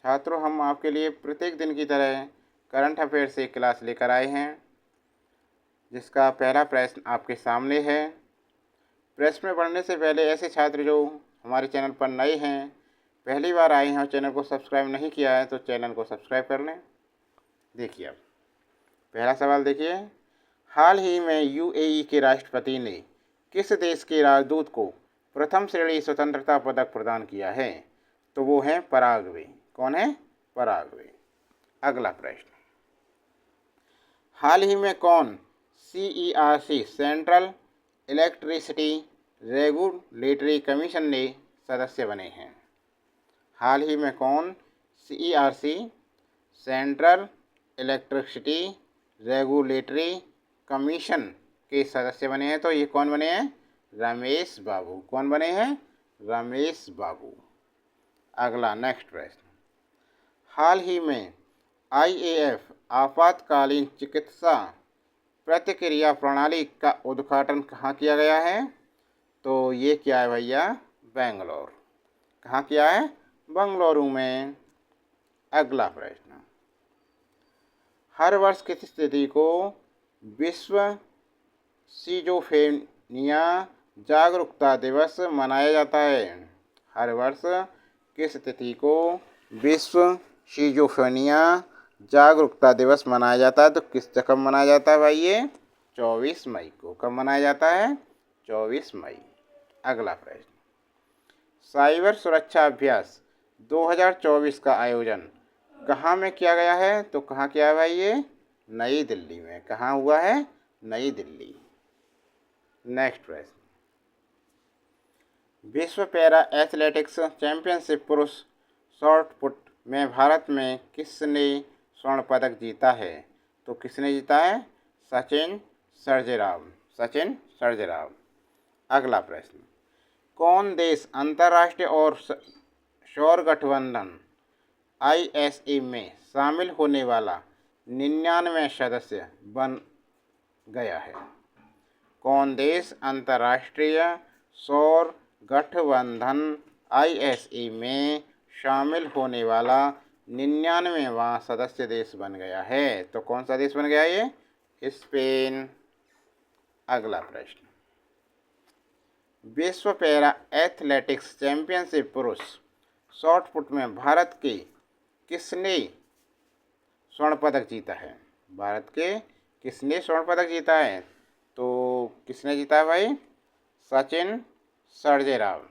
छात्रों, हम आपके लिए प्रत्येक दिन की तरह करंट अफेयर से क्लास लेकर आए हैं, जिसका पहला प्रश्न आपके सामने है। प्रश्न में पढ़ने से पहले ऐसे छात्र जो हमारे चैनल पर नए हैं, पहली बार आए हैं और चैनल को सब्सक्राइब नहीं किया है, तो चैनल को सब्सक्राइब कर लें। देखिए, अब पहला सवाल देखिए। हाल ही में यूएई के राष्ट्रपति ने किस देश के राजदूत को प्रथम श्रेणी स्वतंत्रता पदक प्रदान किया है? तो वो है पराग्वे। कौन है? पराग्वे। अगला प्रश्न। हाल ही में कौन CERC central electricity regulatory commission ने सदस्य बने हैं? हाल ही में कौन CERC central electricity regulatory commission के सदस्य बने हैं? तो ये कौन बने हैं? रमेश बाबू। कौन बने हैं? रमेश बाबू। अगला नेक्स्ट प्रश्न। हाल ही में आईएएफ आपातकालीन चिकित्सा प्रतिक्रिया प्रणाली का उद्घाटन कहाँ किया गया है? तो ये क्या है भैया? बेंगलोर। कहाँ किया है? बेंगलुरु में। अगला प्रश्न। हर वर्ष किस तिथि को विश्व सिजोफ्रेनिया जागरूकता दिवस मनाया जाता है? हर वर्ष किस तिथि को विश्व सिजोफ्रेनिया जागरूकता दिवस मनाया जाता है? तो कब मनाया जाता है भाई? ये 24 मई को। कब मनाया जाता है? 24 मई। अगला प्रश्न। साइबर सुरक्षा अभ्यास 2024 का आयोजन कहाँ में किया गया है? तो कहाँ किया है भाई? ये नई दिल्ली में। कहाँ हुआ है? नई दिल्ली। नेक्स्ट प्रश्न। विश्व पैरा एथलेटिक्स चैंपियनशिप पुरुष शॉट पुट में भारत में किसने स्वर्ण पदक जीता है? तो किसने जीता है? सचिन सर्जेराव। सचिन सर्जेराव। अगला प्रश्न। कौन देश अंतर्राष्ट्रीय और सौर गठबंधन आईएसए में शामिल होने वाला 99वां सदस्य बन गया है? कौन देश अंतर्राष्ट्रीय सौर गठबंधन आईएसए में शामिल होने वाला 99वां सदस्य देश बन गया है? तो कौन सा देश बन गया ये? स्पेन। अगला प्रश्न। विश्व पैरा एथलेटिक्स चैंपियनशिप पुरुष शॉट पुट में भारत के किसने स्वर्ण पदक जीता है? भारत के किसने स्वर्ण पदक जीता है? तो किसने जीता है भाई? सचिन सर्जेराव।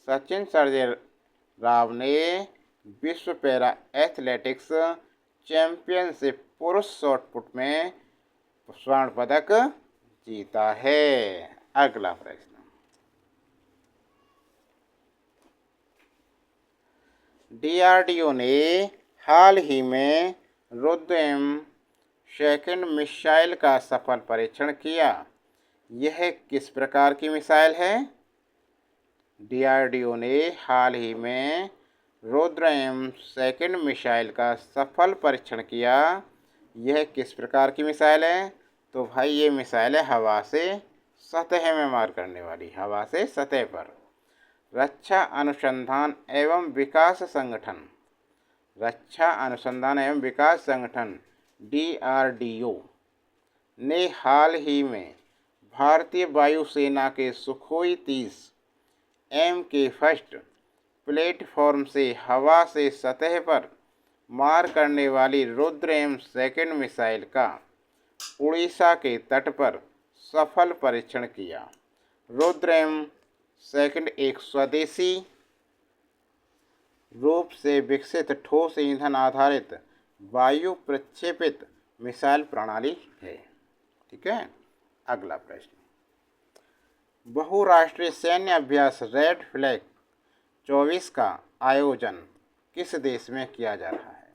सचिन सर्जेराव ने विश्व पैरा एथलेटिक्स चैंपियनशिप पुरुष शॉट पुट में स्वर्ण पदक जीता है। अगला प्रश्न। डीआरडीओ ने हाल ही में रुद्र सेकंड मिसाइल का सफल परीक्षण किया। यह किस प्रकार की मिसाइल है? डीआरडीओ ने हाल ही में रुद्र सेकंड मिसाइल का सफल परीक्षण किया। यह किस प्रकार की मिसाइल है? तो भाई ये मिसाइल है हवा से सतह में मार करने वाली। हवा से सतह पर। रक्षा अनुसंधान एवं विकास संगठन, रक्षा अनुसंधान एवं विकास संगठन डीआरडीओ ने हाल ही में भारतीय वायुसेना के सुखोई 30 एम के फर्स्ट प्लेटफॉर्म से हवा से सतह पर मार करने वाली रुद्र सेकंड मिसाइल का उड़ीसा के तट पर सफल परीक्षण किया। रुद्र सेकंड एक स्वदेशी रूप से विकसित ठोस ईंधन आधारित वायु प्रक्षेपित मिसाइल प्रणाली है। ठीक है। अगला प्रश्न। बहुराष्ट्रीय सैन्य अभ्यास रेड फ्लैग 24 का आयोजन किस देश में किया जा रहा है?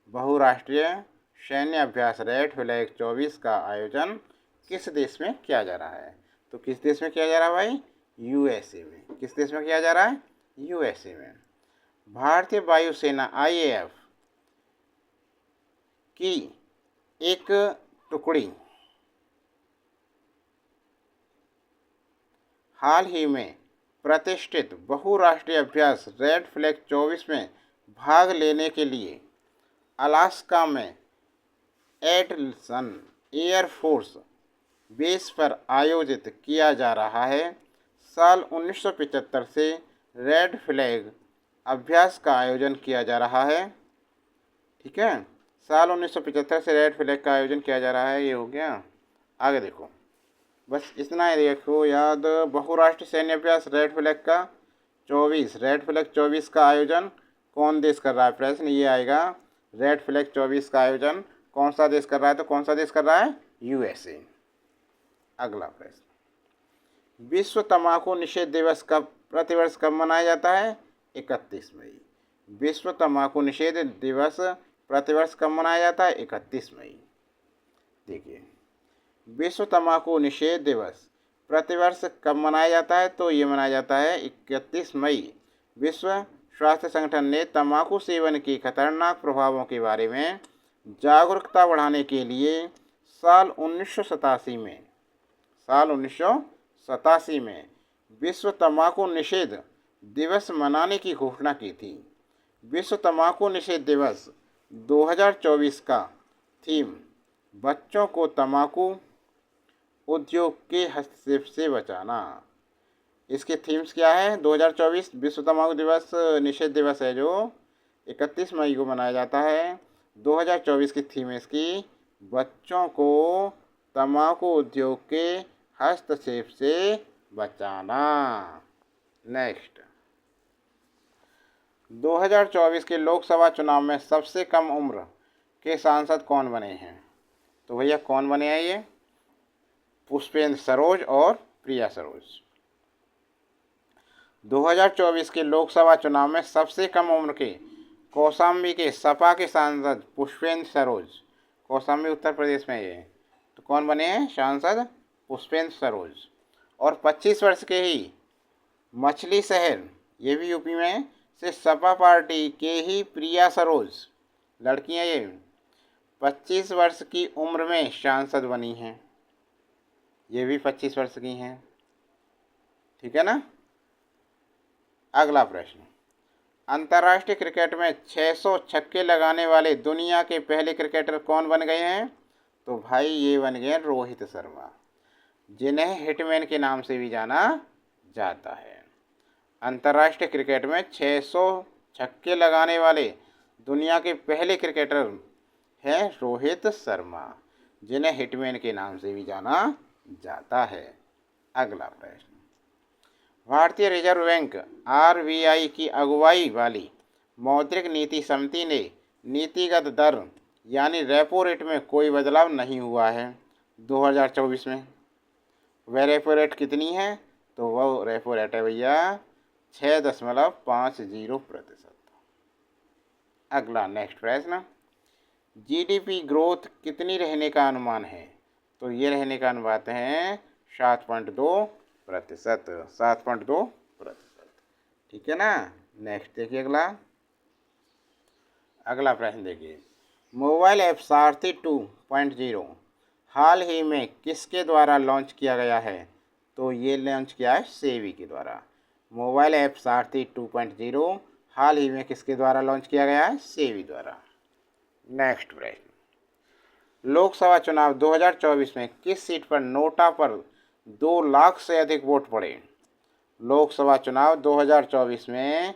बहुराष्ट्रीय सैन्य अभ्यास रेड फ्लैग 24 का आयोजन किस देश में किया जा रहा है? तो किस देश में किया जा रहा है भाई? यूएसए में। किस देश में किया जा रहा है? यूएसए में। भारतीय वायुसेना आईएएफ की एक टुकड़ी हाल ही में प्रतिष्ठित बहुराष्ट्रीय अभ्यास रेड फ्लैग 24 में भाग लेने के लिए अलास्का में एटलसन एयरफोर्स बेस पर आयोजित किया जा रहा है। साल 1975 से रेड फ्लैग अभ्यास का आयोजन किया जा रहा है। ठीक है, साल 1975 से रेड फ्लैग का आयोजन किया जा रहा है। ये हो गया। आगे देखो, बस इतना ही देखो याद। बहुराष्ट्रीय सैन्य अभ्यास रेड फ्लैग का 24, रेड फ्लैग 24 का आयोजन कौन देश कर रहा है? प्रश्न ये आएगा, रेड फ्लैग 24 का आयोजन कौन सा देश कर रहा है? तो कौन सा देश कर रहा है? यूएसए। अगला प्रश्न, विश्व तंबाकू निषेध दिवस कब प्रतिवर्ष कब मनाया जाता है? 31 मई। विश्व तंबाकू निषेध दिवस प्रतिवर्ष कब मनाया जाता है? 31 मई। देखिए, विश्व तंबाकू निषेध दिवस प्रतिवर्ष कब मनाया जाता है? तो ये मनाया जाता है 31 मई। विश्व स्वास्थ्य संगठन ने तंबाकू सेवन के खतरनाक प्रभावों के बारे में जागरूकता बढ़ाने के लिए साल 1987 में विश्व तंबाकू निषेध दिवस मनाने की घोषणा की थी। विश्व तंबाकू निषेध दिवस 2024 का थीम बच्चों को तंबाकू उद्योग के हस्तक्षेप से बचाना। इसके थीम्स क्या है? 2024 विश्व तंबाकू दिवस निषेध दिवस है जो 31 मई को मनाया जाता है। 2024 की थीम है इसकी बच्चों को तंबाकू उद्योग के हस्तक्षेप से बचाना। नेक्स्ट, 2024 के लोकसभा चुनाव में सबसे कम उम्र के सांसद कौन बने हैं? तो भैया कौन बने हैं ये? पुष्पेंद्र सरोज और प्रिया सरोज। 2024 के लोकसभा चुनाव में सबसे कम उम्र के कौशाम्बी के सपा के सांसद पुष्पेंद्र सरोज, कौशाम्बी उत्तर प्रदेश में ये, तो कौन बने हैं सांसद? पुष्पेंद्र सरोज। और 25 वर्ष के ही मछली शहर, ये भी यूपी में, से सपा पार्टी के ही प्रिया सरोज, लड़कियां ये 25 वर्ष की उम्र में सांसद बनी हैं। ये भी 25 वर्ष की हैं। ठीक है ना। अगला प्रश्न, अंतर्राष्ट्रीय क्रिकेट में 600 छक्के लगाने वाले दुनिया के पहले क्रिकेटर कौन बन गए हैं? तो भाई ये बन गए रोहित शर्मा, जिन्हें हिटमैन के नाम से भी जाना जाता है। अंतर्राष्ट्रीय क्रिकेट में 600 छक्के लगाने वाले दुनिया के पहले क्रिकेटर हैं रोहित शर्मा, जिन्हें हिटमैन के नाम से भी जाना जाता है। अगला प्रश्न, भारतीय रिजर्व बैंक आरबीआई की अगुवाई वाली मौद्रिक नीति समिति ने नीतिगत दर यानी रेपो रेट में कोई बदलाव नहीं हुआ है 2024 में। वह रेपो रेट कितनी है? तो वह रेपो रेट है भैया 6.50%। अगला नेक्स्ट प्रश्न, जीडीपी ग्रोथ कितनी रहने का अनुमान है? तो ये रहने का अनुमान है 7.2%, 7.2%। ठीक है ना। नेक्स्ट देखिए अगला प्रश्न देखिए, मोबाइल ऐप सारथी 2.0 हाल ही में किसके द्वारा लॉन्च किया गया है? तो ये लॉन्च किया है सेबी के द्वारा। मोबाइल ऐप सारथी 2.0 हाल ही में किसके द्वारा लॉन्च किया गया है? सेबी द्वारा। नेक्स्ट प्रश्न, लोकसभा चुनाव 2024 में किस सीट पर नोटा पर 2 लाख से अधिक वोट पड़े? लोकसभा चुनाव 2024 में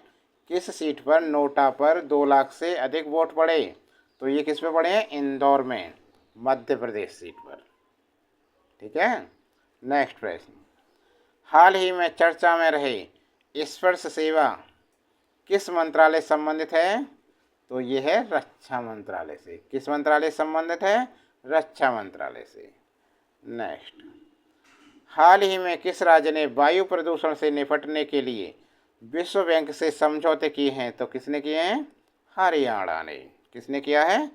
किस सीट पर नोटा पर 2 लाख से अधिक वोट पड़े? तो ये किस पे पड़े हैं? इंदौर में, मध्य प्रदेश सीट पर। ठीक है। नेक्स्ट प्रश्न, हाल ही में चर्चा में रहे स्पर्श सेवा किस मंत्रालय से संबंधित है? तो ये है रक्षा मंत्रालय से। किस मंत्रालय से संबंधित है? रक्षा मंत्रालय से। नेक्स्ट, हाल ही में किस राज्य ने वायु प्रदूषण से निपटने के लिए विश्व बैंक से समझौते किए हैं? तो किसने किए हैं? हरियाणा ने। किसने किया है?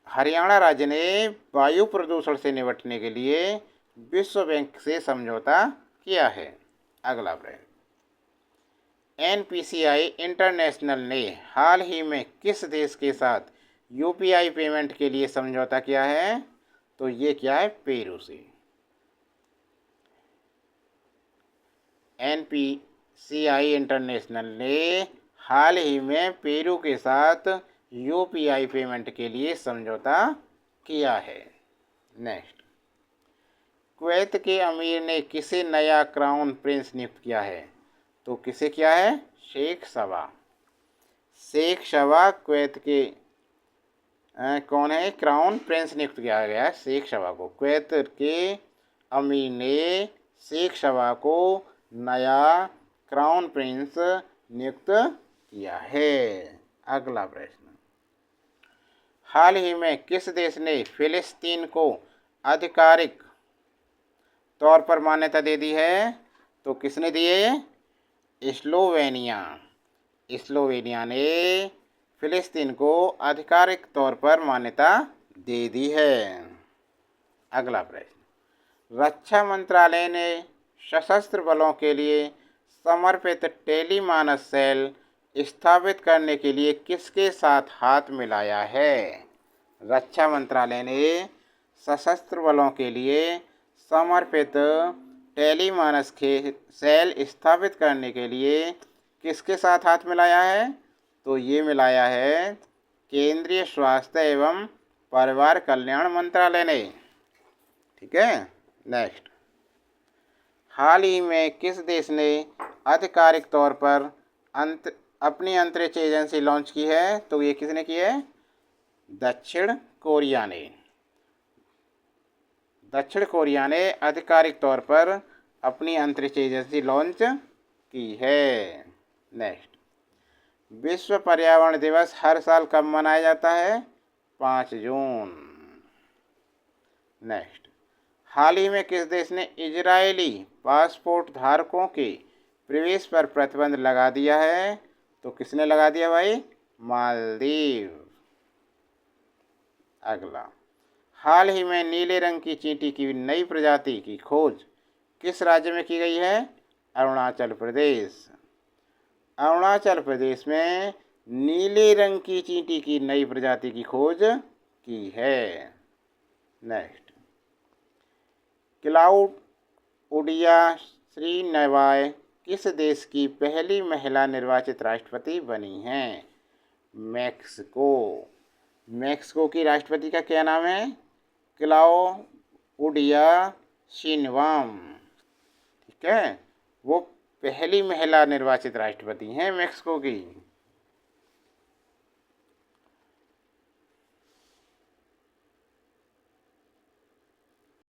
हरियाणा राज्य ने वायु प्रदूषण से निपटने के लिए विश्व बैंक से समझौता किया है। अगला प्रश्न, एनपीसीआई इंटरनेशनल ने हाल ही में किस देश के साथ यूपीआई पेमेंट के लिए समझौता किया है? तो ये क्या है? पेरू से। एनपीसीआई इंटरनेशनल ने हाल ही में पेरू के साथ यूपीआई पेमेंट के लिए समझौता किया है। नेक्स्ट, कुवैत के अमीर ने किसे नया क्राउन प्रिंस नियुक्त किया है? तो किसे किया है? शेख सबा। शेख सबा कुवैत के कौन है? क्राउन प्रिंस नियुक्त किया गया है शेख सबा को। कुवैत के अमीर ने शेख सबा को नया क्राउन प्रिंस नियुक्त किया है। अगला प्रश्न, हाल ही में किस देश ने फिलिस्तीन को आधिकारिक तौर पर मान्यता दे दी है? तो किसने दी है? स्लोवेनिया। स्लोवेनिया ने फिलिस्तीन को आधिकारिक तौर पर मान्यता दे दी है। अगला प्रश्न, रक्षा मंत्रालय ने सशस्त्र बलों के लिए समर्पित टेलीमानस सेल स्थापित करने के लिए किसके साथ हाथ मिलाया है? रक्षा मंत्रालय ने सशस्त्र बलों के लिए समर्पित टेलीमानस के सेल स्थापित करने के लिए किसके साथ हाथ मिलाया है? तो ये मिलाया है केंद्रीय स्वास्थ्य एवं परिवार कल्याण मंत्रालय ने। ठीक है। नेक्स्ट, हाल ही में किस देश ने आधिकारिक तौर पर अपनी अंतरिक्ष एजेंसी लॉन्च की है? तो ये किसने की है? दक्षिण कोरिया ने। दक्षिण कोरिया ने आधिकारिक तौर पर अपनी अंतरिक्ष एजेंसी लॉन्च की है। नेक्स्ट, विश्व पर्यावरण दिवस हर साल कब मनाया जाता है? 5 जून। नेक्स्ट, हाल ही में किस देश ने इजरायली पासपोर्ट धारकों के प्रवेश पर प्रतिबंध लगा दिया है? तो किसने लगा दिया भाई? मालदीव। अगला, हाल ही में नीले रंग की चींटी की नई प्रजाति की खोज किस राज्य में की गई है? अरुणाचल प्रदेश। अरुणाचल प्रदेश में नीले रंग की चींटी की नई प्रजाति की खोज की है। नेक्स्ट, क्लाउडिया श्रीनेवाल किस देश की पहली महिला निर्वाचित राष्ट्रपति बनी हैं? मैक्सिको। मैक्सिको की राष्ट्रपति का क्या नाम है? क्लाउडिया शिनवाम। ठीक है, वो पहली महिला निर्वाचित राष्ट्रपति हैं मैक्सिको की।